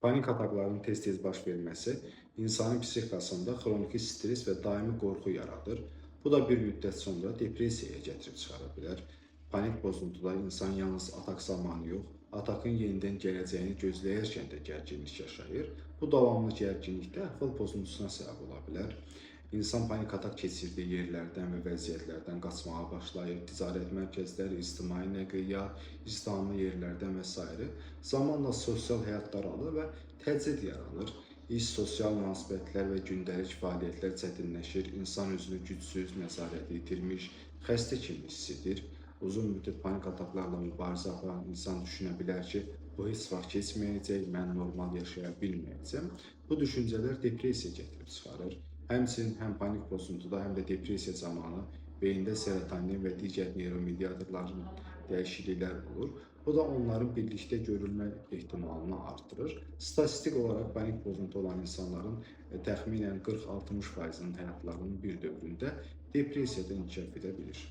Panik ataklarının tez-tez baş verməsi insanın psixikasında xroniki stres və daimi qorxu yaradır. Bu da bir müddət sonra depressiyaya gətirib çıxara bilər. Panik pozuntuda insan yalnız atak zamanı yox, atakın yenidən gələcəyini gözləyərkən də gərginlik yaşayır. Bu davamlı gərginlik də əhval pozuntusuna səbəb ola bilər. İnsan panik atak keçirdiyi yerlərdən və vəziyyətlərdən qaçmağa başlayır. Ticarət mərkəzləri, ictimai nəqliyyat, izdihamlı yerlərdən və s. Zamanla sosial həyat daralır və təcrid yaranır. İş, sosial münasibətlər və gündəlik fəaliyyətlər çətinləşir. İnsan özünü gücsüz, nəzarəti itirmiş, xəstə kimi hiss edir. Uzun müddət panik ataklarla mübarizə aparan insan düşünə bilər ki, bu heç vaxt keçməyəcək, mən normal yaşaya bilməyəcəm. Bu düşüncələr depressiya gətirib çıxarır. Həmçinin həm panik pozuntuda, həm də depressiya zamanı beyində serotonin və digər neuromediatorların dəyişikliklər olur. Bu da onların birlikdə görülmə ehtimalını artırır. Statistik olaraq panik pozuntu olan insanların təxminən 40-60%-nin həyatlarının bir dövründə depressiyada inkişaf edə bilir.